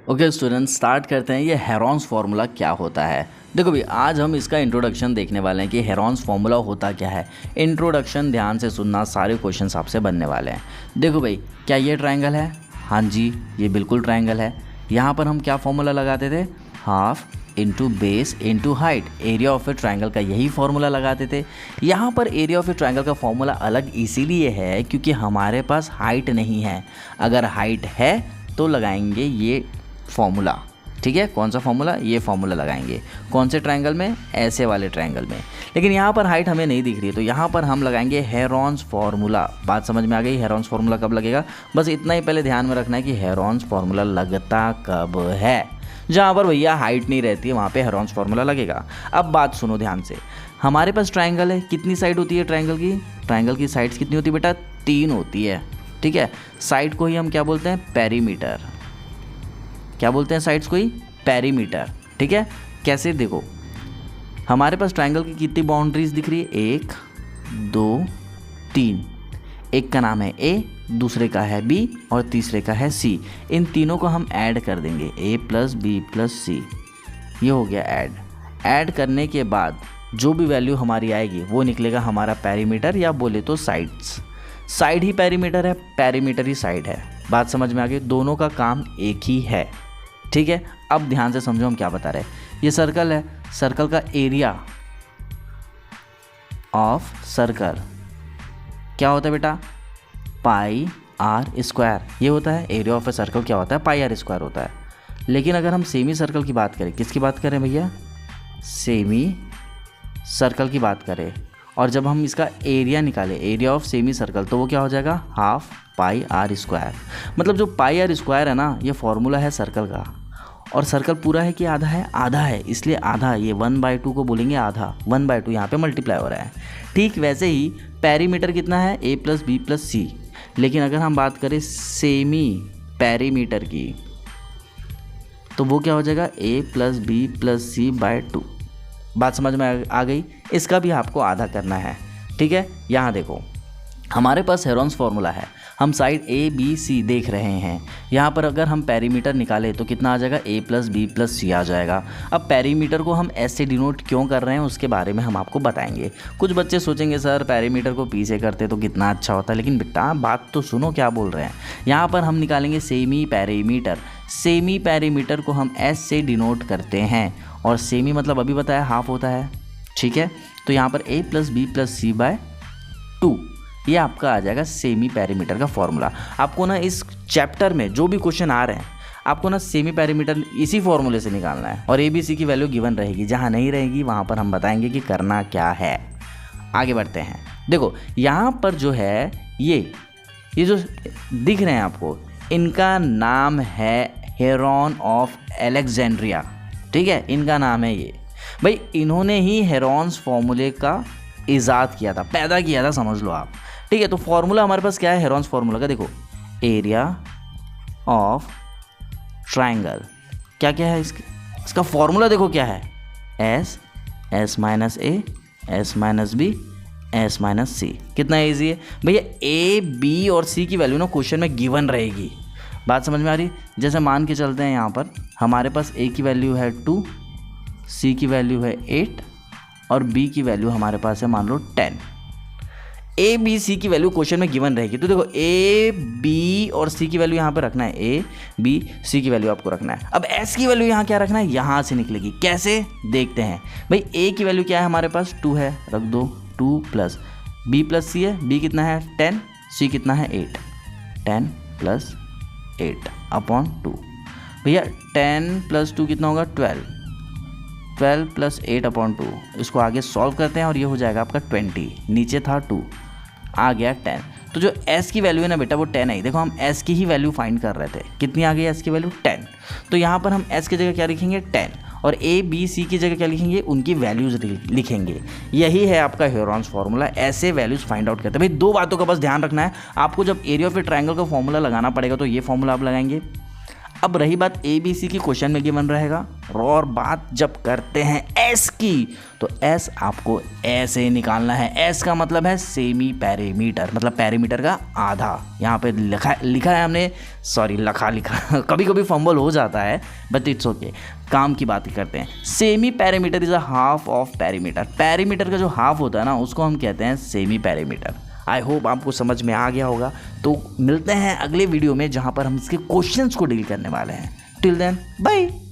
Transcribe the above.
Okay student, start करते हैं। ये हेरॉन्स फार्मूला क्या होता है। देखो भाई, आज हम इसका इंट्रोडक्शन देखने वाले हैं कि हेरॉन्स फार्मूला होता क्या है। इंट्रोडक्शन ध्यान से सुनना, सारे क्वेश्चंस आपसे बनने वाले हैं। देखो भाई, क्या ये ट्रायंगल है? हाँ जी, ये बिल्कुल ट्रायंगल है। यहाँ पर हम क्या फार्मूला लगाते थे? Half into base into height, area of A triangle का यही फार्मूला लगाते थे। यहाँ पर एरिया ऑफ ए ट्रायंगल का फार्मूला अलग इसीलिए है क्योंकि हमारे पास हाइट नहीं है। अगर हाइट है तो लगाएंगे ये फॉर्मूला। ठीक है, कौन सा फॉर्मूला? ये फॉर्मूला लगाएंगे। कौन से ट्रायंगल में? ऐसे वाले ट्रायंगल में। लेकिन यहाँ पर हाइट हमें नहीं दिख रही है तो यहाँ पर हम लगाएंगे हेरॉन्स फार्मूला। बात समझ में आ गई? हेरॉन्स फार्मूला कब लगेगा, बस इतना ही पहले ध्यान में रखना है कि हेरॉन्स फार्मूला लगता कब है। जहाँ पर भैया हाइट नहीं रहती है वहाँ पे हेरॉन्स फार्मूला लगेगा। अब बात सुनो ध्यान से। हमारे पास ट्रायंगल है, कितनी साइड होती है ट्रायंगल की? ट्रायंगल की साइड्स कितनी होती है बेटा? 3 होती है। ठीक है, साइड को ही हम क्या बोलते हैं? पेरीमीटर। क्या बोलते हैं साइड्स को ही? पेरीमीटर। ठीक है, कैसे? देखो, हमारे पास ट्रायंगल की कितनी बाउंड्रीज दिख रही है? 1 2 3। एक का नाम है ए, दूसरे का है बी और तीसरे का है सी। इन तीनों को हम ऐड कर देंगे, ए प्लस बी प्लस सी। ये हो गया ऐड। ऐड करने के बाद जो भी वैल्यू हमारी आएगी वो निकलेगा हमारा पेरीमीटर, या बोले तो साइड्स। साइड ही पेरीमीटर है, पेरीमीटर ही साइड है। बात समझ में आ गई? दोनों का काम एक ही है। ठीक है, अब ध्यान से समझो हम क्या बता रहे हैं। ये सर्कल है, सर्कल का एरिया ऑफ सर्कल क्या होता है बेटा? पाई आर स्क्वायर। ये होता है एरिया ऑफ ए सर्कल। क्या होता है? पाई आर स्क्वायर होता है। लेकिन अगर हम सेमी सर्कल की बात करें, किसकी बात करें भैया? सेमी सर्कल की बात करें, और जब हम इसका एरिया निकालें, एरिया ऑफ सेमी सर्कल, तो वो क्या हो जाएगा? Half pi r square. मतलब जो पाई आर स्क्वायर है ना, ये फॉर्मूला है सर्कल का। और सर्कल पूरा है कि आधा है? आधा है, इसलिए आधा। ये 1/2 को बोलेंगे आधा। 1/2 यहाँ पे मल्टीप्लाई हो रहा है। ठीक वैसे ही पेरीमीटर कितना है? ए प्लस बी प्लस सी। लेकिन अगर हम बात करें सेमी पेरीमीटर की, तो वो क्या हो जाएगा? ए प्लस बी प्लस सी बाय 2। बात समझ में आ गई? इसका भी आपको आधा करना है। ठीक है, यहाँ देखो, हमारे पास हेरॉन्स फार्मूला है। हम साइड ए बी सी देख रहे हैं। यहाँ पर अगर हम पेरीमीटर निकालें तो कितना आ जाएगा? ए प्लस बी प्लस सी आ जाएगा। अब पेरीमीटर को हम ऐसे डिनोट क्यों कर रहे हैं उसके बारे में हम आपको बताएंगे। कुछ बच्चे सोचेंगे सर पेरीमीटर को पी से करते तो कितना अच्छा होता, लेकिन बेटा बात तो सुनो क्या बोल रहे हैं। यहाँ पर हम निकालेंगे सेमी पेरीमीटर। सेमी पेरीमीटर को हम एस से डिनोट करते हैं, और सेमी मतलब अभी बताया हाफ होता है। ठीक है, तो यहाँ पर ए प्लस बी प्लस सी बाय 2, ये आपका आ जाएगा सेमी पेरीमीटर का फॉर्मूला। आपको ना इस चैप्टर में जो भी क्वेश्चन आ रहे हैं, आपको ना सेमी पेरीमीटर इसी फॉर्मूले से निकालना है, और ए बी सी की वैल्यू गिवन रहेगी। जहाँ नहीं रहेगी वहाँ पर हम बताएंगे कि करना क्या है। आगे बढ़ते हैं। देखो, यहाँ पर जो है ये जो दिख रहे हैं आपको, इनका नाम है हेरॉन ऑफ अलेक्जेंड्रिया। ठीक है, इनका नाम है ये। भाई इन्होंने ही हेरॉन्स फार्मूले का इजाद किया था, पैदा किया था, समझ लो आप। ठीक है, तो फॉर्मूला हमारे पास क्या है हेरॉन्स फार्मूला का? देखो, एरिया ऑफ ट्रायंगल। क्या क्या है इसका फॉर्मूला? देखो क्या है? S, S minus A, S minus B, S minus C. कितना ईजी है भैया। ए बी और सी की वैल्यू ना क्वेश्चन में गिवन रहेगी। बात समझ में आ रही? जैसे मान के चलते हैं, यहाँ पर हमारे पास ए की वैल्यू है 2, सी की वैल्यू है 8 और बी की वैल्यू हमारे पास है मान लो 10। ए बी सी की वैल्यू क्वेश्चन में गिवन रहेगी। तो देखो, ए बी और सी की वैल्यू यहाँ पे रखना है, ए बी सी की वैल्यू आपको रखना है। अब एस की वैल्यू यहाँ क्या रखना है? यहाँ से निकलेगी। कैसे देखते हैं भाई। ए की वैल्यू क्या है हमारे पास? 2 है, रख दो। 2 प्लस बी प्लस सी है। बी कितना है? 10। सी कितना है? 8। 10 प्लस 8 अपॉन 2। भैया 10 प्लस 2 कितना होगा? 12। 12 प्लस 8 अपॉन 2। इसको आगे सॉल्व करते हैं और ये हो जाएगा आपका 20। नीचे था 2, आ गया 10। तो जो s की वैल्यू है ना बेटा, वो 10 आई। देखो, हम s की ही वैल्यू फाइंड कर रहे थे। कितनी आ गई s की वैल्यू? 10। तो यहाँ पर हम s की जगह क्या लिखेंगे? 10। और a b c की जगह क्या लिखेंगे? उनकी वैल्यूज़ लिखेंगे। यही है आपका हेरॉन्स फार्मूला। ऐसे वैल्यूज़ फाइंड आउट करते हैं। भाई 2 बातों का बस ध्यान रखना है आपको। जब एरिया ऑफ ए ट्रायंगल का फॉर्मूला लगाना पड़ेगा तो ये फॉर्मूला आप लगाएंगे। अब रही बात ABC की, क्वेश्चन में गिवन रहेगा, और बात जब करते हैं S की, तो S आपको ऐसे निकालना है। S का मतलब है सेमी पैरामीटर, मतलब पैरामीटर का आधा। यहाँ पे लिखा है हमने, सॉरी लिखा कभी कभी फंबल हो जाता है, बट इट्स ओके। काम की बात करते हैं। Semi parameter is a half of parameter. Parameter का जो हाफ होता है ना, उसको हम कहते हैं सेमी पैरामीटर। आई होप आपको समझ में आ गया होगा। तो मिलते हैं अगले वीडियो में, जहाँ पर हम इसके क्वेश्चंस को डील करने वाले हैं। Till then bye.